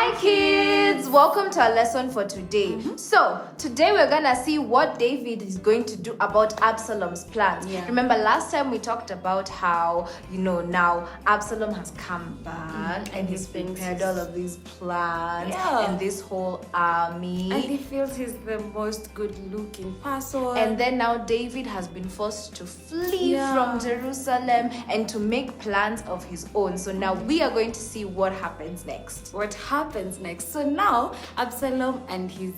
Hi kids! Welcome to our lesson for today. So, today we're gonna see what David is going to do about Absalom's plans. Yeah. Remember last time we talked about how, now Absalom has come back and he's prepared all of these plans and this whole army. And he feels he's the most good-looking person. And then now David has been forced to flee from Jerusalem and to make plans of his own. So now we are going to see what happens next. What happens next? So now Absalom and his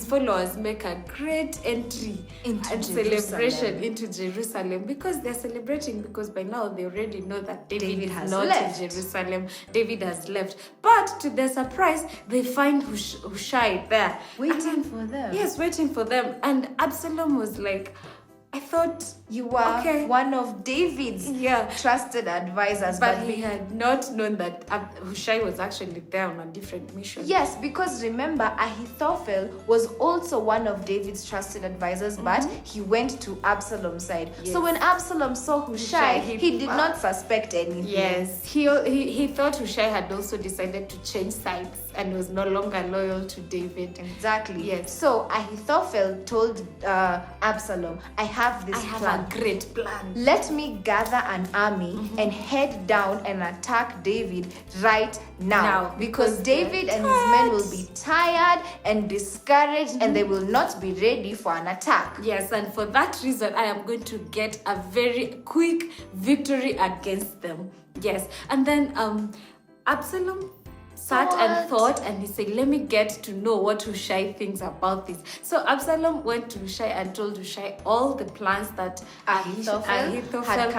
followers make a great entry and celebration into Jerusalem, because they're celebrating because by now they already know that David has not left. in Jerusalem. David has left. But to their surprise, they find Hushai there. Waiting for them. Yes, waiting for them. And Absalom was like, I thought you were one of David's trusted advisors, but he had not known that Hushai was actually there on a different mission. Yes, because remember, Ahithophel was also one of David's trusted advisors, but he went to Absalom's side. Yes. So when Absalom saw Hushai, he did not suspect anything. Yes, he thought Hushai had also decided to change sides and was no longer loyal to David. Exactly. Yes. So Ahithophel told Absalom, I have a great plan. Let me gather an army and head down and attack David right now. Because David and his men will be tired and discouraged and they will not be ready for an attack. Yes, and for that reason, I am going to get a very quick victory against them. Yes, and then Absalom sat and thought, and he said, let me get to know what Hushai thinks about this. So Absalom went to Hushai and told Hushai all the plans that Ahithophel had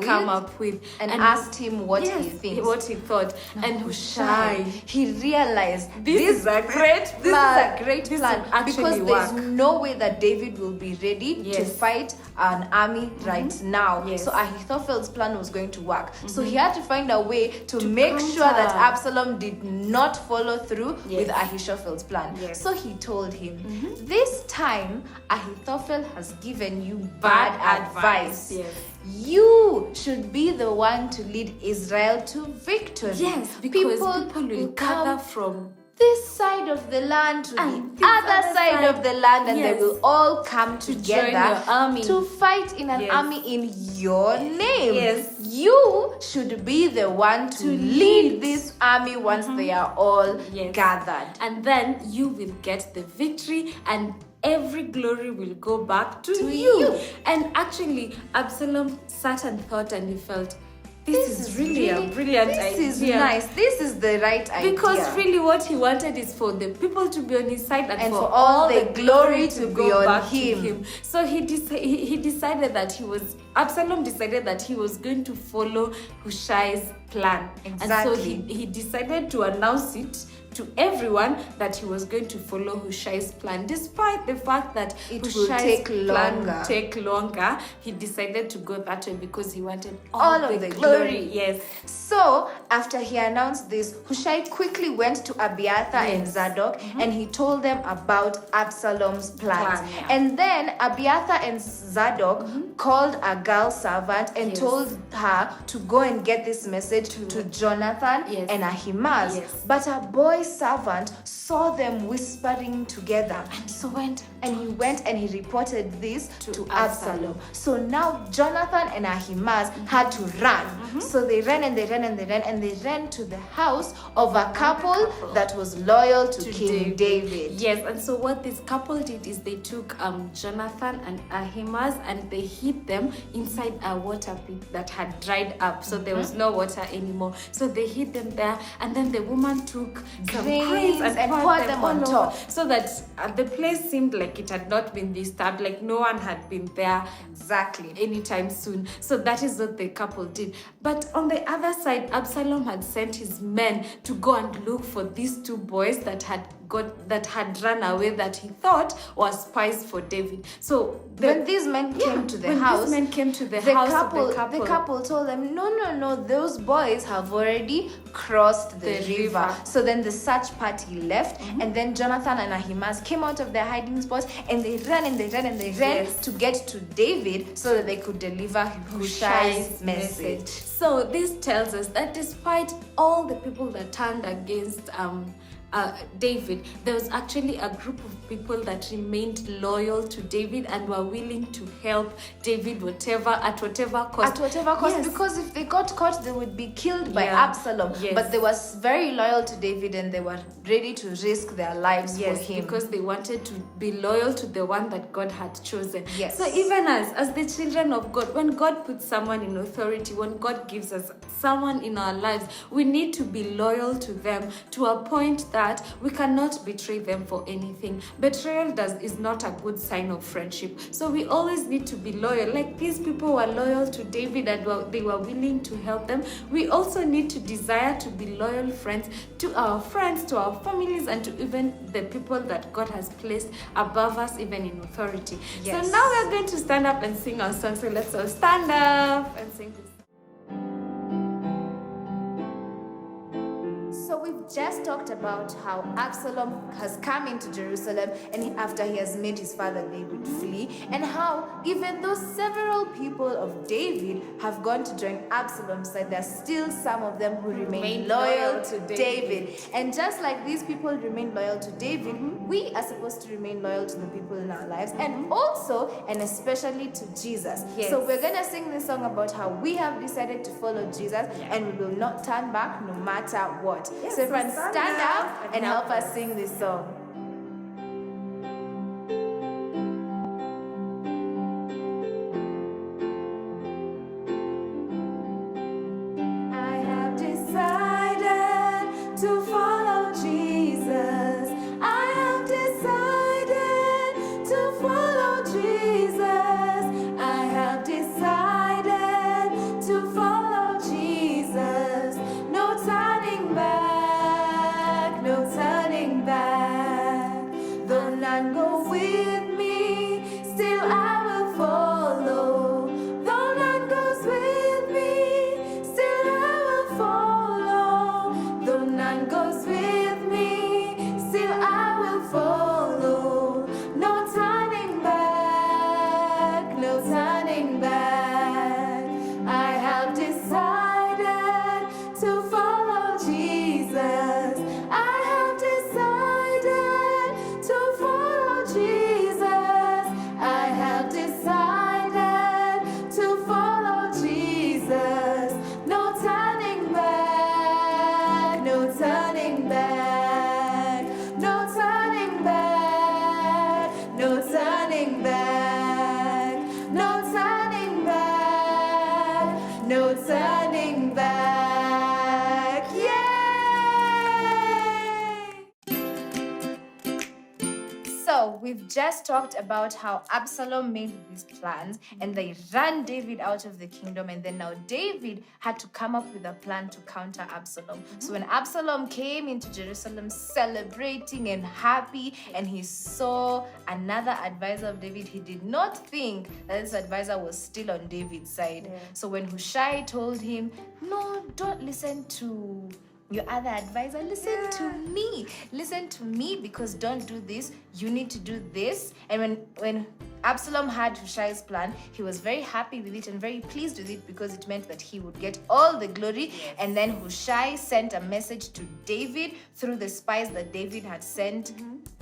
come up with and asked him what he thinks. What he thought. And Hushai, he realized this is a great plan because there's no way that David will be ready to fight an army right now. Yes. So Ahithophel's plan was going to work. So he had to find a way to make sure that Absalom did not follow through with Ahithophel's plan. Yes. So he told him, this time Ahithophel has given you bad advice. Yes. You should be the one to lead Israel to victory. Yes, because people will gather from this side of the land to the other side of the land, and they will all come together to fight in an army in your name. Yes. You should be the one to lead this army once they are all gathered. And then you will get the victory, and every glory will go back to you. And actually, Absalom sat and thought, and he felt, this is really a brilliant idea. This is nice. This is the right idea. Because really what he wanted is for the people to be on his side and for all the glory to be on him. So Absalom decided that he was going to follow Hushai's plan. Exactly. And so he decided to announce it to everyone that he was going to follow Hushai's plan, despite the fact that it Hushai's will plan take longer. He decided to go that way because he wanted all of the glory. Yes. So after he announced this, Hushai quickly went to Abiathar and Zadok and he told them about Absalom's plans. And then Abiathar and Zadok called a girl servant and told her to go and get this message to Jonathan and Ahimaaz. But a boy servant saw them whispering together. And he went and he reported this to Absalom. So now Jonathan and Ahimaaz had to run. So they ran and they ran to the house of a couple that was loyal to King David. Yes, and so what this couple did is they took Jonathan and Ahimaaz and they hid them inside a water pit that had dried up. So there was no water anymore. So they hid them there, and then the woman took some grains and poured them on top, so that the place seemed like it had not been disturbed, like no one had been there anytime soon. So that is what the couple did. But on the other side, Absalom had sent his men to go and look for these two boys that had run away, that he thought was spies for David. So when these men came to the house, the couple told them, no, those boys have already crossed the river. So then the search party left, and then Jonathan and Ahimaaz came out of their hiding spots, and they ran and they ran and they ran to get to David so that they could deliver Hushai's message. So this tells us that despite all the people that turned against David, there was actually a group of people that remained loyal to David and were willing to help David at whatever cost. Yes. Because if they got caught, they would be killed by Absalom. Yes. But they were very loyal to David, and they were ready to risk their lives for him. Because they wanted to be loyal to the one that God had chosen. Yes. So even as the children of God, when God puts someone in authority, when God gives us someone in our lives, we need to be loyal to them to a point that we cannot betray them for anything. Betrayal is not a good sign of friendship. So we always need to be loyal. Like these people were loyal to David and they were willing to help them. We also need to desire to be loyal friends, to our families, and to even the people that God has placed above us, even in authority. Yes. So now we're going to stand up and sing our song. So let's all stand up and sing this. So we've just talked about how Absalom has come into Jerusalem, and after he has made his father David flee, and how even though several people of David have gone to join Absalom's side, there are still some of them who remain loyal to David. And just like these people remain loyal to David, we are supposed to remain loyal to the people in our lives, and also and especially to Jesus. Yes. So we're gonna sing this song about how we have decided to follow Jesus, and we will not turn back no matter what. Yes, so everyone stand up and help us sing this song. I have decided to follow Jesus. I have decided to follow Jesus. I have decided to follow Jesus. No turning back, no turning back. Though none go with me, still I will follow. Though none goes with me, still I will follow. Though none goes with me, still I will follow. No turning back, no turning back. I have decided to follow Jesus. I have decided to follow Jesus. I have decided to follow Jesus. No turning back, no turning back, no turning back, no turning back, no turning back, no turning back. Yay! So we've just talked about how Absalom made these plans, and they ran David out of the kingdom, and then now David had to come up with a plan to counter Absalom. So when Absalom came into Jerusalem celebrating and happy, and he saw another advisor of David, he did not think that this advisor was still on David's side. So when Hushai told him, no, don't listen to your other advisor, listen to me, because don't do this, you need to do this. And when Absalom had Hushai's plan, he was very happy with it and very pleased with it, because it meant that he would get all the glory. And then Hushai sent a message to David through the spies that David had sent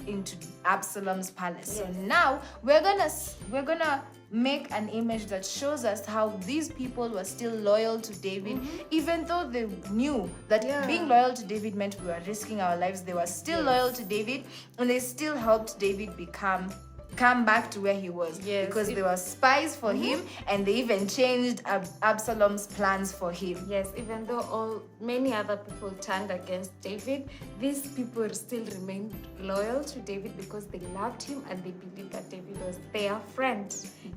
into Absalom's palace. So now we're gonna make an image that shows us how these people were still loyal to David, even though they knew that being loyal to David meant we were risking our lives. They were still loyal to David, and they still helped David come back to where he was, because they were spies for him, and they even changed Absalom's plans for him. Yes, even though many other people turned against David, these people still remained loyal to David because they loved him and they believed that David was their friend.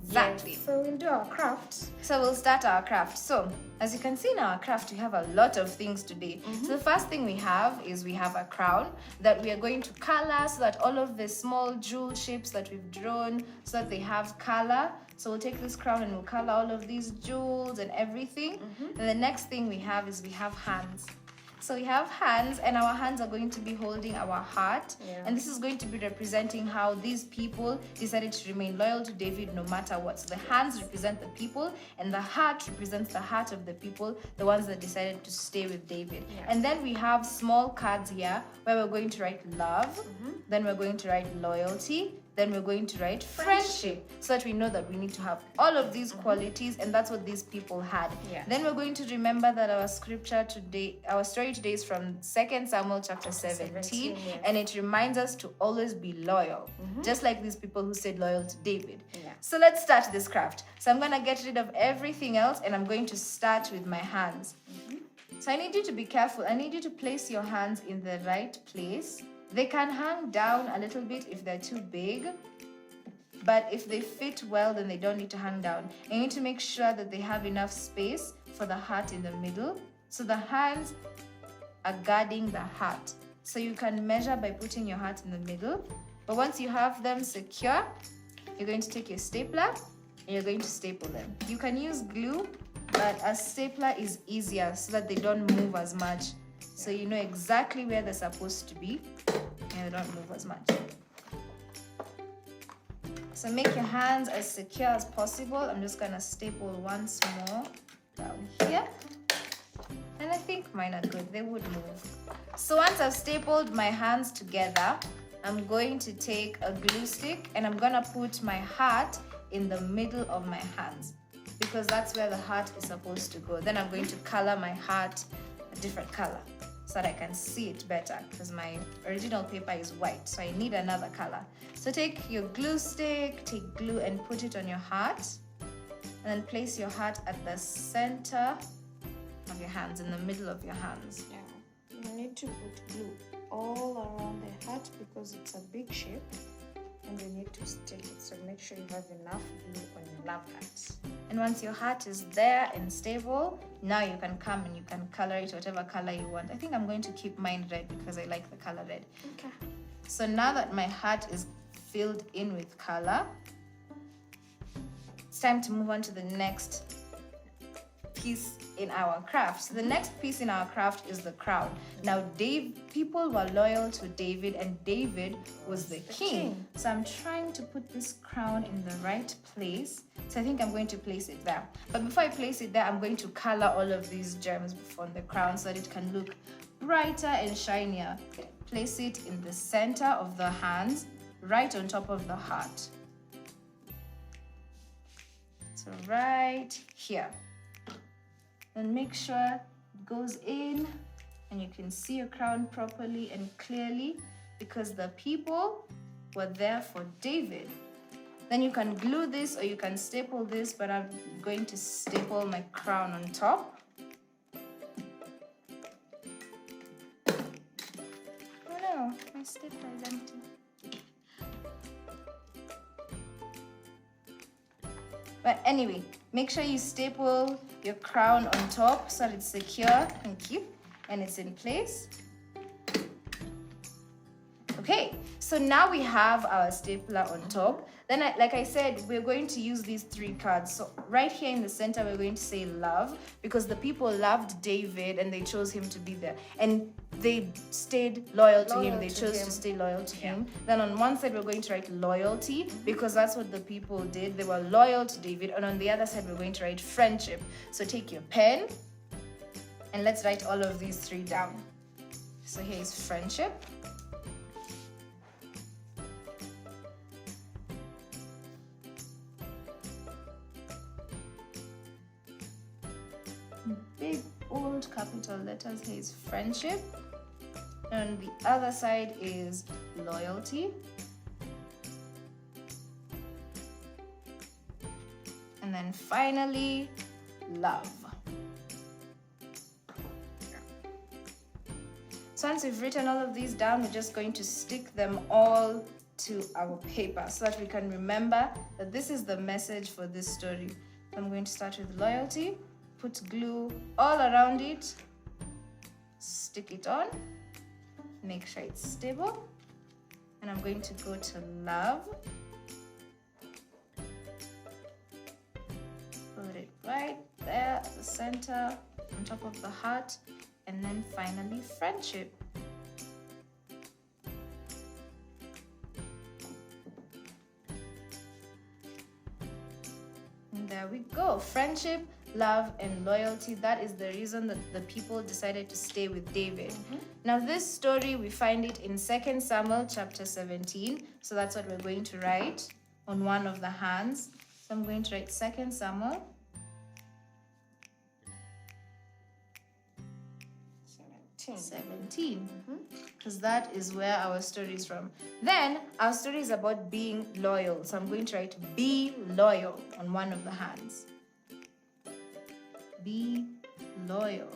Exactly. Yes. So we'll do our craft. So we'll start our craft. So as you can see in our craft, we have a lot of things today. So the first thing we have a crown that we are going to color, so that all of the small jewel shapes that we've drawn, so that they have color. So we'll take this crown and we'll color all of these jewels and everything. And the next thing we have hands. So we have hands, and our hands are going to be holding our heart. Yeah. And this is going to be representing how these people decided to remain loyal to David no matter what. So the hands represent the people, and the heart represents the heart of the people, the ones that decided to stay with David. Yeah. And then we have small cards here where we're going to write love, then we're going to write loyalty, then we're going to write friendship, so that we know that we need to have all of these qualities, and that's what these people had. Yeah. Then we're going to remember that our scripture today, our story today is from 2 Samuel chapter 17, yes. and it reminds us to always be loyal, just like these people who stayed loyal to David. Yeah. So let's start this craft. So I'm going to get rid of everything else, and I'm going to start with my hands. So I need you to be careful. I need you to place your hands in the right place. They can hang down a little bit if they're too big, but if they fit well, then they don't need to hang down. You need to make sure that they have enough space for the heart in the middle. So the hands are guarding the heart. So you can measure by putting your heart in the middle. But once you have them secure, you're going to take your stapler and you're going to staple them. You can use glue, but a stapler is easier so that they don't move as much. So you know exactly where they're supposed to be and they don't move as much. So make your hands as secure as possible. I'm just gonna staple once more down here. And I think mine are good, they would move. So once I've stapled my hands together, I'm going to take a glue stick and I'm gonna put my heart in the middle of my hands, because that's where the heart is supposed to go. Then I'm going to color my heart a different color so that I can see it better, because my original paper is white, so I need another color. So take your glue stick, take glue and put it on your heart, and then place your heart at the center of your hands, in the middle of your hands. Yeah. You need to put glue all around the heart because it's a big shape, and you need to stick it. So make sure you have enough glue on your love heart. And once your heart is there and stable, now you can come and you can color it whatever color you want. I think I'm going to keep mine red because I like the color red. Okay. So now that my heart is filled in with color, it's time to move on to the next piece in our craft. So the next piece in our craft is the crown. Now people were loyal to David, and David was the king. So I'm trying to put this crown in the right place. So I think I'm going to place it there. But before I place it there, I'm going to color all of these gems on the crown so that it can look brighter and shinier. Place it in the center of the hands, right on top of the heart. So right here. And make sure it goes in and you can see your crown properly and clearly, because the people were there for David. Then you can glue this or you can staple this, but I'm going to staple my crown on top. Oh no, my stapler is empty. But anyway, make sure you staple your crown on top so that it's secure. Thank you. And it's in place. Okay, so now we have our stapler on top. Then, like I said, we're going to use these 3 cards. So right here in the center, we're going to say love, because the people loved David and they chose him to be there. And they stayed loyal to him. They chose to stay loyal to him. Then on one side, we're going to write loyalty, because that's what the people did. They were loyal to David. And on the other side, we're going to write friendship. So take your pen and let's write all of these 3 down. So here's friendship. Big bold capital letters. Here is friendship. And on the other side is loyalty. And then finally, love. So once we've written all of these down, we're just going to stick them all to our paper so that we can remember that this is the message for this story. So I'm going to start with loyalty, put glue all around it, stick it on, make sure it's stable, and I'm going to go to love. Put it right there at the center, on top of the heart. and then finally friendship. And there we go. Friendship, love, and loyalty. That is the reason that the people decided to stay with David. Now, this story, we find it in 2 Samuel chapter 17. So that's what we're going to write on one of the hands. So I'm going to write 2 Samuel 17. Because that is where our story is from. Then our story is about being loyal. So I'm going to write be loyal on one of the hands. Be loyal.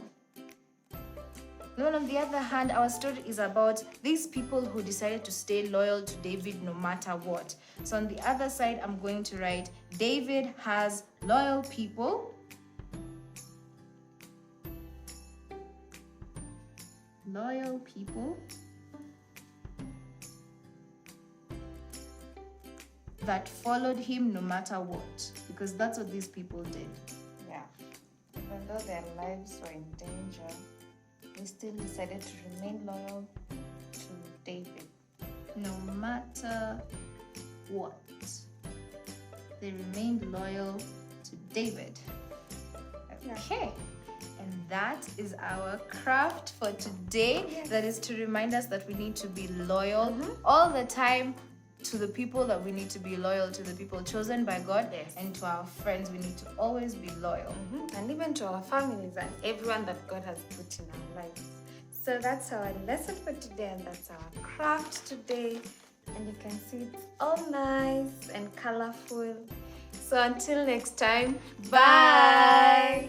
Then on the other hand, our story is about these people who decided to stay loyal to David no matter what. So on the other side, I'm going to write David has loyal people. Loyal people that followed him no matter what, because that's what these people did. Yeah. Even though their lives were in danger, they still decided to remain loyal to David. No matter what, they remained loyal to David. Okay. And that is our craft for today. Yes. That is to remind us that we need to be loyal all the time to the people that we need to be loyal to, the people chosen by God. Yes. And to our friends, we need to always be loyal. And even to our families and everyone that God has put in our lives. So that's our lesson for today, and that's our craft today. And you can see it's all nice and colorful. So until next time, bye!